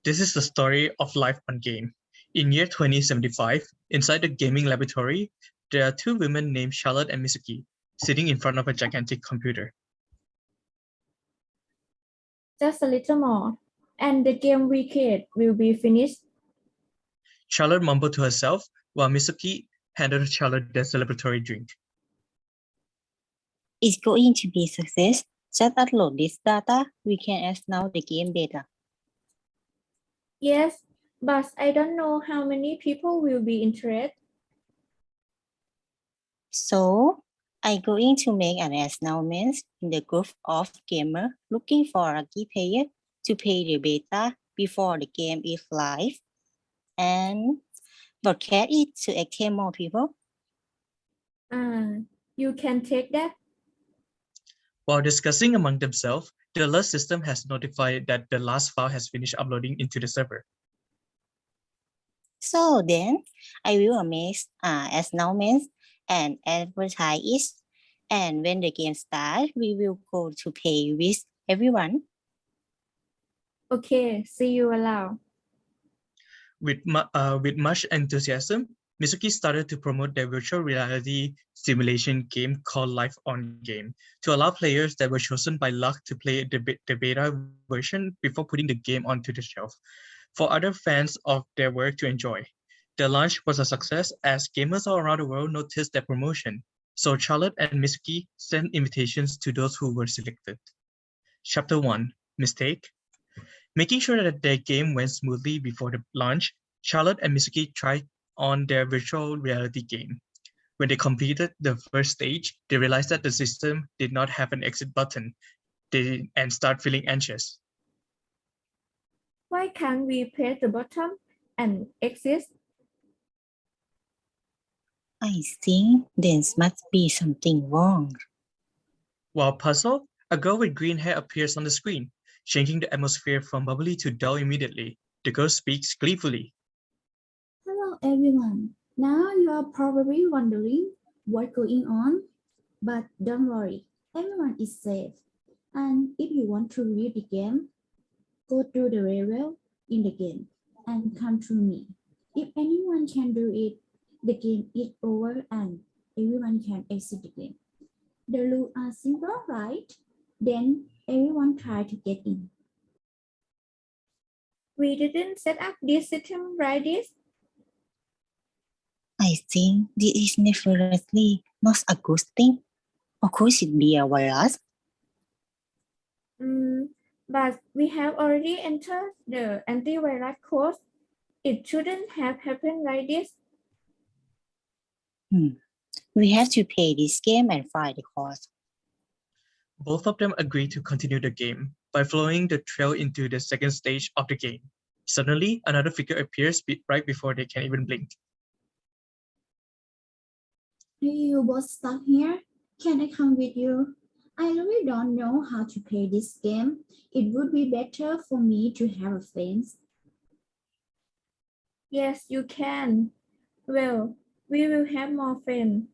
This is the story of life on game. In year 2075, inside the gaming laboratory, there are two women named Charlotte and Mizuki, sitting in front of a gigantic computer. Just a little more, and the game we create will be finished. Charlotte mumbled to herself, while Mizuki handed Charlotte the celebratory drink. It's going to be a success. Just upload this data. We can add now the game data. Yes, but I don't know how many people will be interested. So I'm going to make an announcement in the group of gamers looking for a key player to play the beta before the game is live and broadcast it to attract more people. You can take that. While discussing among themselves, the alert system has notified that the last file has finished uploading into the server. So then I will make announcements and advertise it. And when the game starts, we will go to play with everyone. Okay, see you around. With much enthusiasm, Mizuki started to promote their virtual reality simulation game called Life on Game to allow players that were chosen by luck to play the beta version before putting the game onto the shelf for other fans of their work to enjoy. The launch was a success as gamers all around the world noticed their promotion, so Charlotte and Mizuki sent invitations to those who were selected. Chapter 1, Mistake. Making sure that their game went smoothly before the launch, Charlotte and Mizuki tried on their virtual reality game. When they completed the first stage, they realized that the system did not have an exit button and start feeling anxious. Why can't we press the button and exit? I think there must be something wrong. While puzzled, a girl with green hair appears on the screen, changing the atmosphere from bubbly to dull immediately. The girl speaks gleefully. Hello everyone. Now you are probably wondering what's going on, but don't worry, everyone is safe. And if you want to read the game, go through the level in the game and come through me. If anyone can do it, the game is over and everyone can exit the game. The rules are simple, right? Then everyone try to get in. We didn't set up this system like this. I think this is definitely not a good thing. Or could it be a virus? But we have already entered the antivirus course. It shouldn't have happened like this. We have to play this game and find the cause. Both of them agree to continue the game by following the trail into the second stage of the game. Suddenly, another figure appears right before they can even blink. Are you both stuck here? Can I come with you? I really don't know how to play this game. It would be better for me to have a friend. Yes, you can. Well, we will have more friends.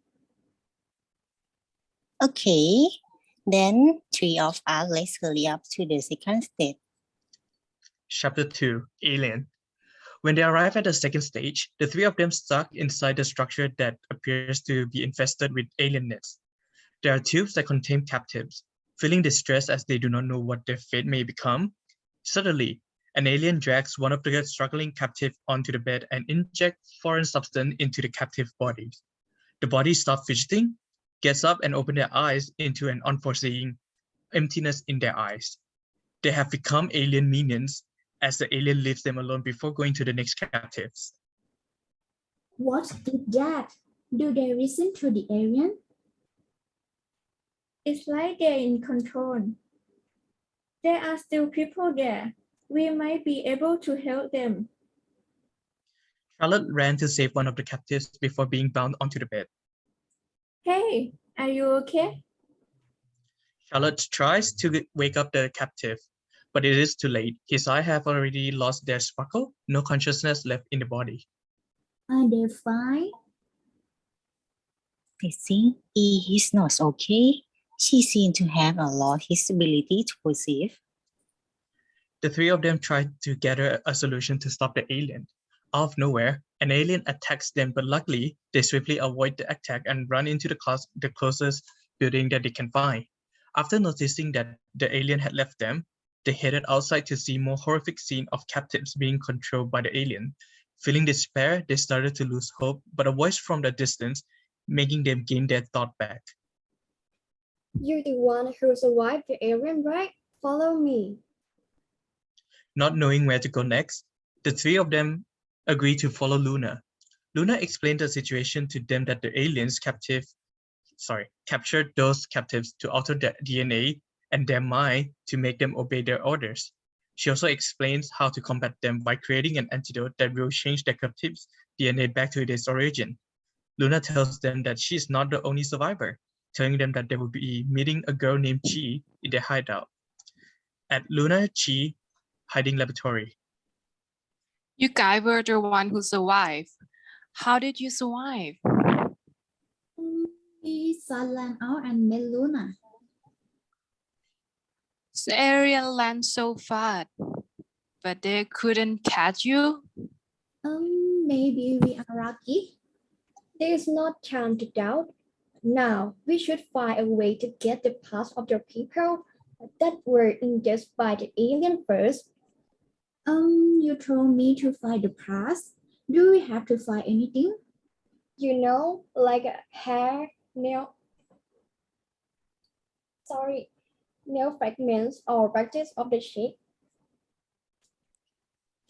Okay, then three of us let's hurry up to the second stage. Chapter 2, Alien. When they arrive at the second stage, the three of them stuck inside the structure that appears to be infested with alien nets. There are tubes that contain captives. Feeling distressed as they do not know what their fate may become, suddenly, an alien drags one of the struggling captives onto the bed and injects foreign substance into the captive bodies. The bodies stop fidgeting, gets up and open their eyes into an unforeseen emptiness in their eyes. They have become alien minions as the alien leaves them alone before going to the next captives. What is that? Do they listen to the alien? It's like they're in control. There are still people there. We might be able to help them. Charlotte ran to save one of the captives before being bound onto the bed. Hey, are you okay? Charlotte tries to wake up the captive, but it is too late. His eyes have already lost their sparkle, no consciousness left in the body. Are they fine? I think he is not okay. She seems to have lost his ability to perceive. The three of them try to gather a solution to stop the alien. Out of nowhere, an alien attacks them, but luckily, they swiftly avoid the attack and run into the closest building that they can find. After noticing that the alien had left them, they headed outside to see more horrific scene of captives being controlled by the alien. Feeling despair, they started to lose hope, but a voice from the distance making them gain their thought back. You're the one who survived the alien, right? Follow me. Not knowing where to go next, the three of them agreed to follow Luna. Luna explained the situation to them that the aliens captured those captives to alter their DNA and their mind to make them obey their orders. She also explains how to combat them by creating an antidote that will change their captives' DNA back to its origin. Luna tells them that she is not the only survivor, telling them that they will be meeting a girl named Chi in their hideout. At Luna Chi hiding laboratory. You guys were the one who survived. How did you survive? We land out and met Luna. The alien land so fast, but they couldn't catch you? Maybe we are lucky. There's no time to doubt. Now, we should find a way to get the parts of the people that were injured by the alien first. You told me to find the parts. Do we have to find anything? You know, like a hair, nail fragments or patches of the shape.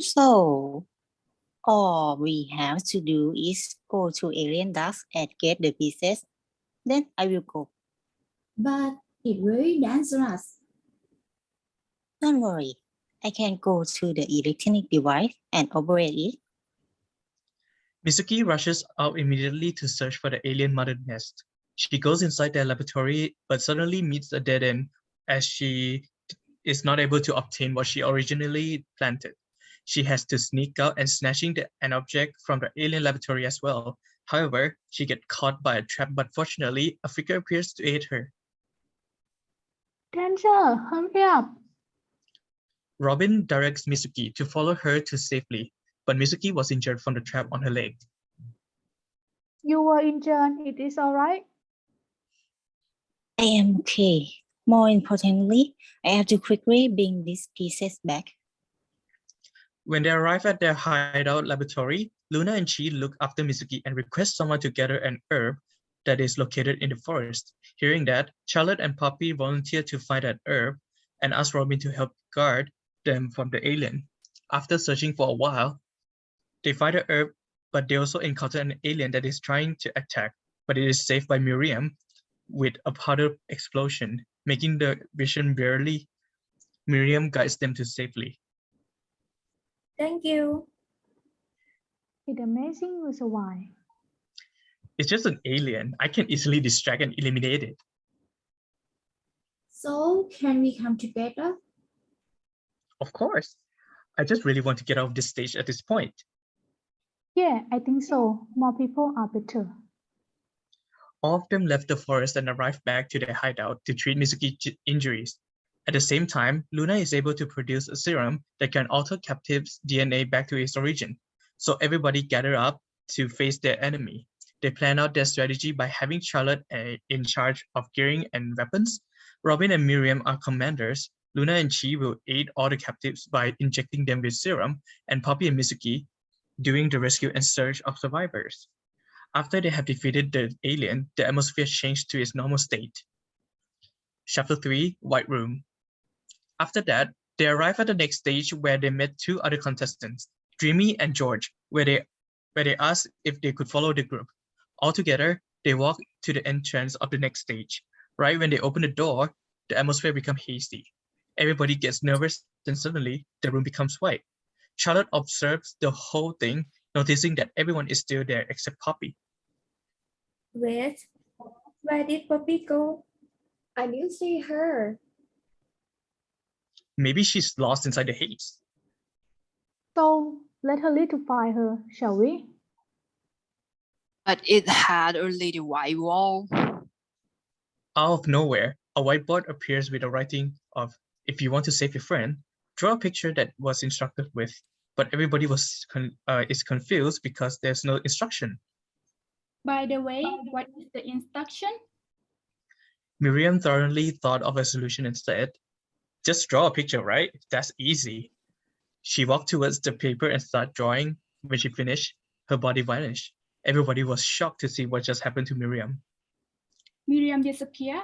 So all we have to do is go to alien dust and get the pieces. Then I will go. But it's very dangerous. Don't worry. I can go to the electronic device and operate it. Mizuki rushes out immediately to search for the alien mother nest. She goes inside their laboratory, but suddenly meets a dead end as she is not able to obtain what she originally planted. She has to sneak out and snatching an object from the alien laboratory as well. However, she gets caught by a trap, but fortunately, a figure appears to aid her. Danger, hurry up. Robin directs Mizuki to follow her to safely, but Mizuki was injured from the trap on her leg. You were injured, it is all right. I am okay. More importantly, I have to quickly bring these pieces back. When they arrive at their hideout laboratory, Luna and Chi look after Mizuki and request someone to gather an herb that is located in the forest. Hearing that, Charlotte and Poppy volunteer to find that herb and ask Robin to help guard them from the alien. After searching for a while, they find the herb, but they also encounter an alien that is trying to attack, but it is saved by Miriam with a powder explosion, making the vision barely. Miriam guides them to safely. Thank you. It's amazing you survived. It's just an alien. I can easily distract and eliminate it. So, can we come together? Of course. I just really want to get out of this stage at this point. Yeah, I think so. More people are better. All of them left the forest and arrived back to their hideout to treat Mizuki's injuries. At the same time, Luna is able to produce a serum that can alter captives' DNA back to its origin. So everybody gather up to face their enemy. They plan out their strategy by having Charlotte in charge of gearing and weapons. Robin and Miriam are commanders. Luna and Chi will aid all the captives by injecting them with serum, and Poppy and Mizuki doing the rescue and search of survivors. After they have defeated the alien, the atmosphere changed to its normal state. Chapter 3, White Room. After that, they arrive at the next stage where they met two other contestants, Dreamy and George, where they asked if they could follow the group. Altogether, they walk to the entrance of the next stage. Right when they open the door, the atmosphere becomes hazy. Everybody gets nervous, and suddenly the room becomes white. Charlotte observes the whole thing, noticing that everyone is still there except Poppy. Wait, where did Poppy go? I didn't see her. Maybe she's lost inside the haze. So, let her lead to find her, shall we? But it had already white wall. Out of nowhere, a whiteboard appears with a writing of, "If you want to save your friend, Draw a picture that was instructed with, but everybody is confused because there's no instruction. By the way, what is the instruction? Miriam thoroughly thought of a solution instead. Just draw a picture, right? That's easy. She walked towards the paper and started drawing. When she finished, her body vanished. Everybody was shocked to see what just happened to Miriam. Miriam disappeared.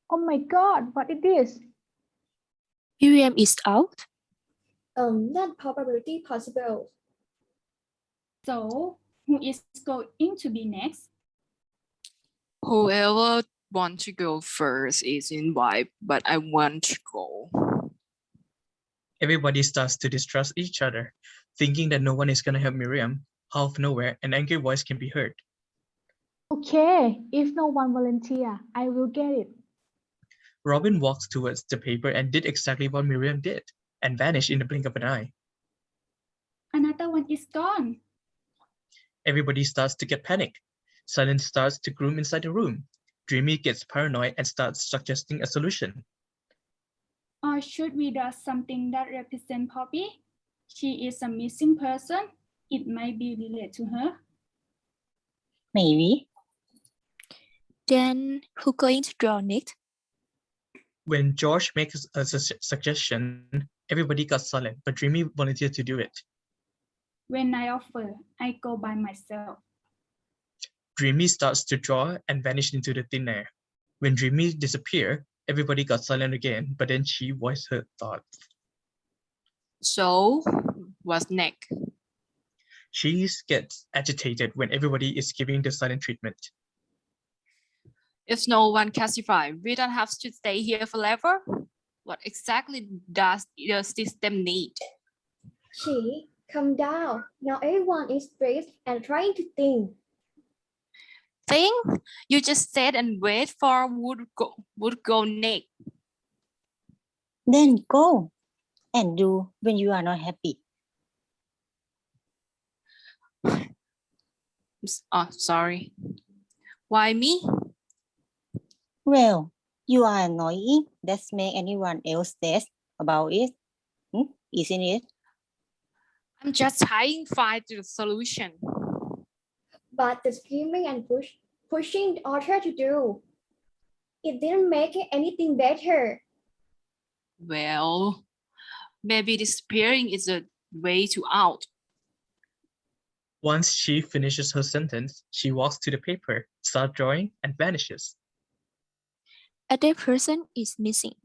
Oh my God, what it is? Miriam is out. That probability possible. So, who is going to be next? Whoever wants to go first is invited, but I want to go. Everybody starts to distrust each other, thinking that no one is going to help Miriam. Out of nowhere, an angry voice can be heard. Okay, if no one volunteer, I will get it. Robin walked towards the paper and did exactly what Miriam did, and vanished in the blink of an eye. Another one is gone. Everybody starts to get panicked. Silence starts to groom inside the room. Dreamy gets paranoid and starts suggesting a solution. Or should we draw something that represents Poppy? She is a missing person. It might be related to her. Maybe. Then who going to draw next? When George makes a suggestion, everybody got silent, but Dreamy volunteered to do it. When I offer, I go by myself. Dreamy starts to draw and vanish into the thin air. When Dreamy disappeared, everybody got silent again, but then she voiced her thoughts. So, what's next? She gets agitated when everybody is giving the silent treatment. If no one can survive, we don't have to stay here forever. What exactly does the system need? She, calm down. Now everyone is stressed and trying to think. Think? You just sit and wait for would go next. Then go and do when you are not happy. Oh, sorry. Why me? Well, you are annoying. That's make anyone else stress about it. Isn't it? I'm just trying to find the solution. But the screaming and pushing the author to do, it didn't make anything better. Well, maybe disappearing is a way to out. Once she finishes her sentence, she walks to the paper, starts drawing, and vanishes. A dead person is missing.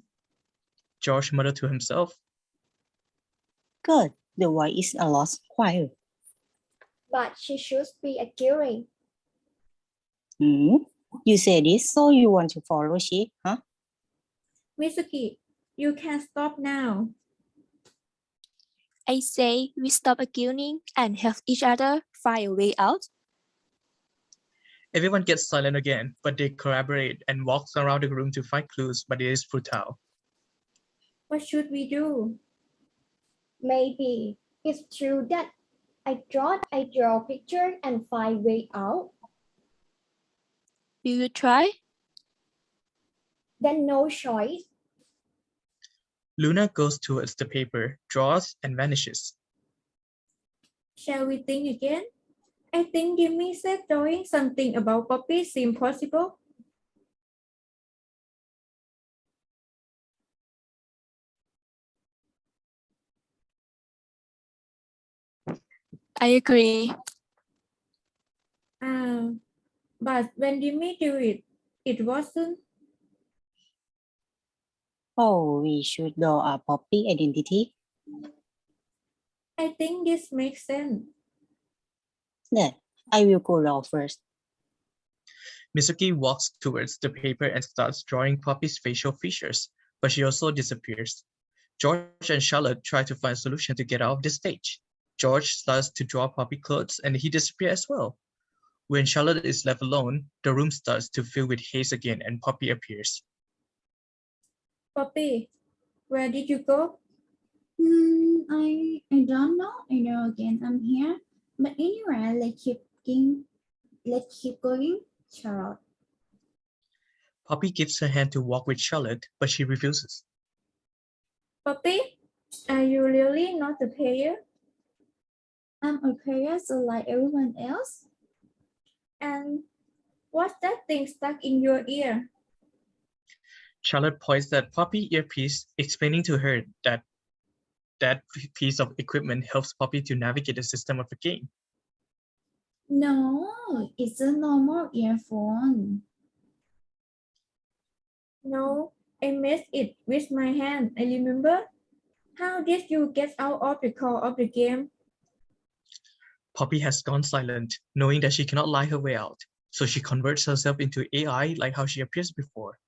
George muttered to himself. Good. The voice is a lost choir. But she should be accurate. You say this, so you want to follow she, huh? Mitsuki, you can stop now. I say we stop arguing and help each other find a way out. Everyone gets silent again, but they collaborate and walk around the room to find clues, but it is futile. What should we do? Maybe it's true that I draw a picture and find way out. Will you try? Then no choice. Luna goes towards the paper, draws, and vanishes. Shall we think again? I think Jimmy said drawing something about Poppy seemed possible. I agree. But when Jimmy do it, it wasn't. Oh, we should draw a Poppy identity. I think this makes sense. Then I will go draw first. Mitsuki walks towards the paper and starts drawing Poppy's facial features, but she also disappears. George and Charlotte try to find a solution to get out of the stage. George starts to draw Poppy clothes and he disappears as well. When Charlotte is left alone, the room starts to fill with haze again and Poppy appears. Poppy, where did you go? I don't know. I know again I'm here. But anyway, let's keep going. Charlotte. Poppy gives her hand to walk with Charlotte, but she refuses. Poppy, Are you really not a player? I'm a player so like everyone else. And what's that thing stuck in your ear? Charlotte points at Poppy earpiece, explaining to her that that piece of equipment helps Poppy to navigate the system of the game. No, it's a normal earphone. No, I messed it with my hand, I remember. How did you get out of the core of the game? Poppy has gone silent, knowing that she cannot lie her way out, so she converts herself into AI like how she appears before.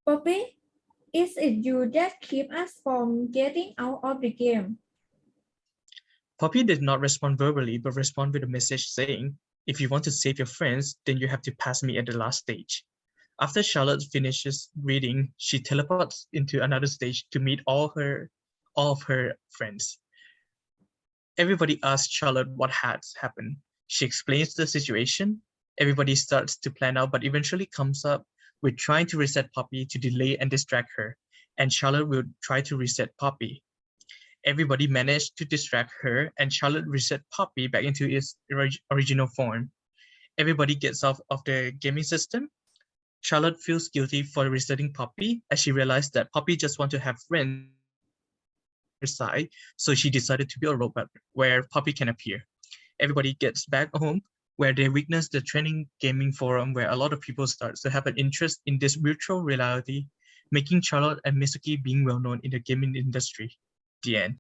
Poppy, is it you that keep us from getting out of the game? Poppy did not respond verbally, but respond with a message saying, if you want to save your friends, then you have to pass me at the last stage. After Charlotte finishes reading, she teleports into another stage to meet all of her friends. Everybody asks Charlotte what has happened. She explains the situation. Everybody starts to plan out, but eventually comes up with trying to reset Poppy to delay and distract her, and Charlotte will try to reset Poppy. Everybody managed to distract her, and Charlotte reset Poppy back into its original form. Everybody gets off of the gaming system. Charlotte feels guilty for resetting Poppy, as she realized that Poppy just wants to have friends her side, so she decided to build a robot where Poppy can appear. Everybody gets back home, where they witness the trending gaming forum where a lot of people start to have an interest in this virtual reality, making Charlotte and Mitsuki being well known in the gaming industry. The end.